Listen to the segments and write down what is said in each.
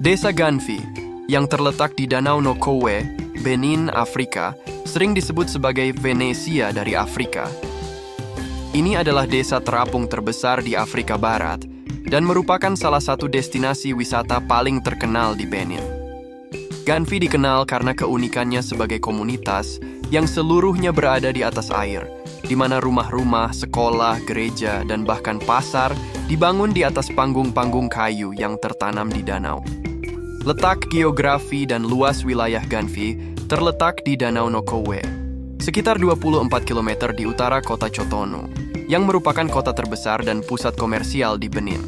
Desa Ganfi, yang terletak di Danau Nokowe, Benin, Afrika, sering disebut sebagai Venesia dari Afrika. Ini adalah desa terapung terbesar di Afrika Barat dan merupakan salah satu destinasi wisata paling terkenal di Benin. Ganfi dikenal karena keunikannya sebagai komunitas yang seluruhnya berada di atas air, di mana rumah-rumah, sekolah, gereja, dan bahkan pasar dibangun di atas panggung-panggung kayu yang tertanam di danau. Letak geografi dan luas wilayah Ganfi terletak di Danau Nokowe, sekitar 24 km di utara kota Cotonou, yang merupakan kota terbesar dan pusat komersial di Benin.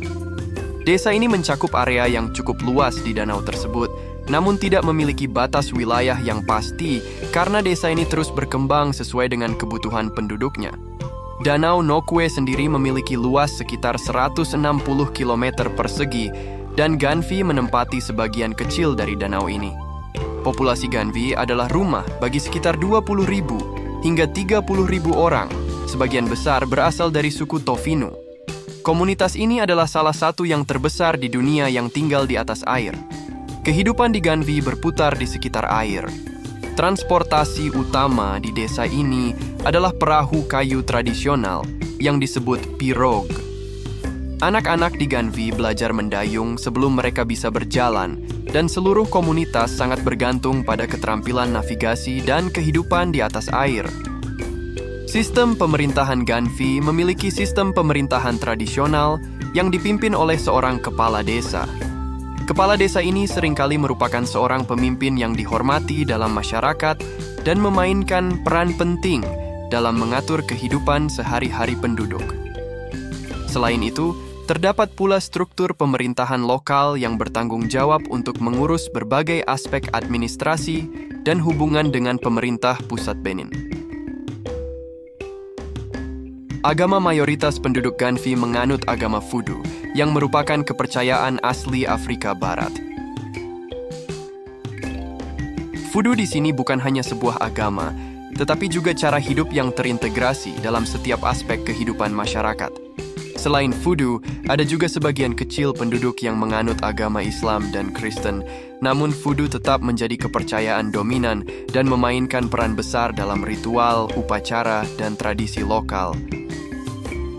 Desa ini mencakup area yang cukup luas di danau tersebut, namun tidak memiliki batas wilayah yang pasti karena desa ini terus berkembang sesuai dengan kebutuhan penduduknya. Danau Nokowe sendiri memiliki luas sekitar 160 km persegi dan Ganfi menempati sebagian kecil dari danau ini. Populasi Ganfi adalah rumah bagi sekitar 20.000 hingga 30.000 orang, sebagian besar berasal dari suku Tofinu. Komunitas ini adalah salah satu yang terbesar di dunia yang tinggal di atas air. Kehidupan di Ganfi berputar di sekitar air. Transportasi utama di desa ini adalah perahu kayu tradisional yang disebut pirogue. Anak-anak di Ganfi belajar mendayung sebelum mereka bisa berjalan, dan seluruh komunitas sangat bergantung pada keterampilan navigasi dan kehidupan di atas air. Sistem pemerintahan Ganfi memiliki sistem pemerintahan tradisional yang dipimpin oleh seorang kepala desa. Kepala desa ini seringkali merupakan seorang pemimpin yang dihormati dalam masyarakat dan memainkan peran penting dalam mengatur kehidupan sehari-hari penduduk. Selain itu, terdapat pula struktur pemerintahan lokal yang bertanggung jawab untuk mengurus berbagai aspek administrasi dan hubungan dengan pemerintah pusat Benin. Agama mayoritas penduduk Ganfi menganut agama Voodoo, yang merupakan kepercayaan asli Afrika Barat. Voodoo di sini bukan hanya sebuah agama, tetapi juga cara hidup yang terintegrasi dalam setiap aspek kehidupan masyarakat. Selain Voodoo, ada juga sebagian kecil penduduk yang menganut agama Islam dan Kristen, namun Voodoo tetap menjadi kepercayaan dominan dan memainkan peran besar dalam ritual, upacara, dan tradisi lokal.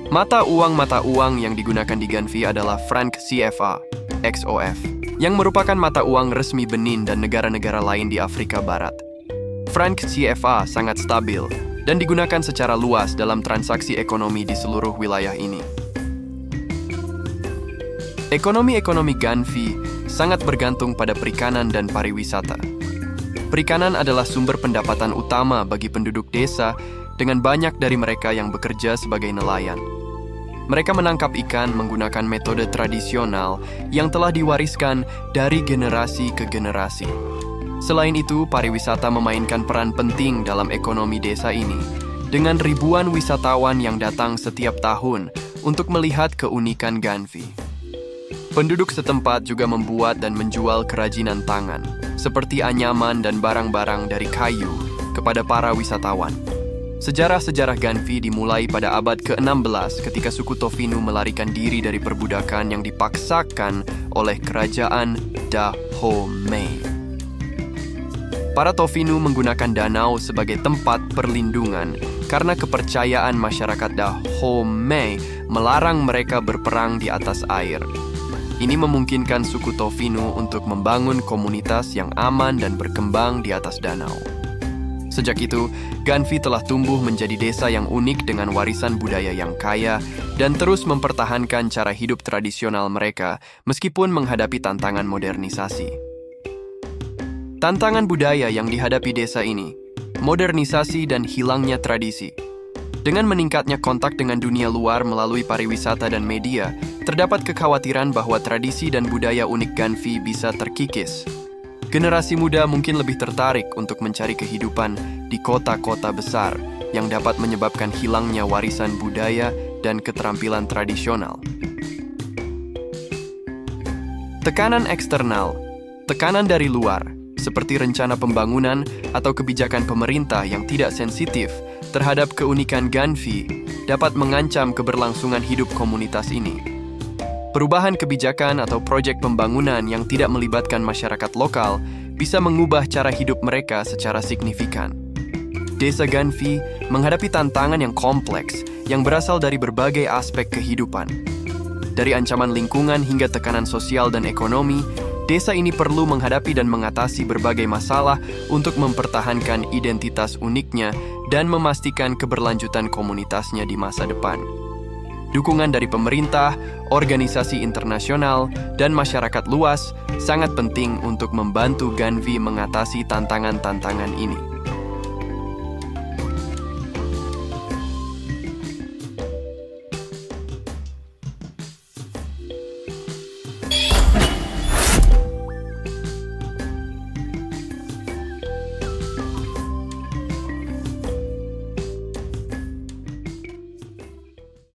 Mata uang yang digunakan di Ganfi adalah franc CFA, XOF, yang merupakan mata uang resmi Benin dan negara-negara lain di Afrika Barat. Franc CFA sangat stabil dan digunakan secara luas dalam transaksi ekonomi di seluruh wilayah ini. Ekonomi Ganfi sangat bergantung pada perikanan dan pariwisata. Perikanan adalah sumber pendapatan utama bagi penduduk desa, dengan banyak dari mereka yang bekerja sebagai nelayan. Mereka menangkap ikan menggunakan metode tradisional yang telah diwariskan dari generasi ke generasi. Selain itu, pariwisata memainkan peran penting dalam ekonomi desa ini, dengan ribuan wisatawan yang datang setiap tahun untuk melihat keunikan Ganfi. Penduduk setempat juga membuat dan menjual kerajinan tangan, seperti anyaman dan barang-barang dari kayu, kepada para wisatawan. Sejarah Ganfi dimulai pada abad ke-16 ketika suku Tofinu melarikan diri dari perbudakan yang dipaksakan oleh kerajaan Dahomey. Para Tofinu menggunakan danau sebagai tempat perlindungan karena kepercayaan masyarakat Dahomey melarang mereka berperang di atas air. Ini memungkinkan suku Tofinu untuk membangun komunitas yang aman dan berkembang di atas danau. Sejak itu, Ganfi telah tumbuh menjadi desa yang unik dengan warisan budaya yang kaya dan terus mempertahankan cara hidup tradisional mereka meskipun menghadapi tantangan modernisasi. Tantangan budaya yang dihadapi desa ini, modernisasi dan hilangnya tradisi. Dengan meningkatnya kontak dengan dunia luar melalui pariwisata dan media, terdapat kekhawatiran bahwa tradisi dan budaya unik Ganfi bisa terkikis. Generasi muda mungkin lebih tertarik untuk mencari kehidupan di kota-kota besar yang dapat menyebabkan hilangnya warisan budaya dan keterampilan tradisional. Tekanan eksternal, tekanan dari luar, seperti rencana pembangunan atau kebijakan pemerintah yang tidak sensitif terhadap keunikan Ganfi, dapat mengancam keberlangsungan hidup komunitas ini. Perubahan kebijakan atau proyek pembangunan yang tidak melibatkan masyarakat lokal bisa mengubah cara hidup mereka secara signifikan. Desa Ganvi menghadapi tantangan yang kompleks yang berasal dari berbagai aspek kehidupan. Dari ancaman lingkungan hingga tekanan sosial dan ekonomi, desa ini perlu menghadapi dan mengatasi berbagai masalah untuk mempertahankan identitas uniknya dan memastikan keberlanjutan komunitasnya di masa depan. Dukungan dari pemerintah, organisasi internasional, dan masyarakat luas sangat penting untuk membantu Ganvi mengatasi tantangan-tantangan ini.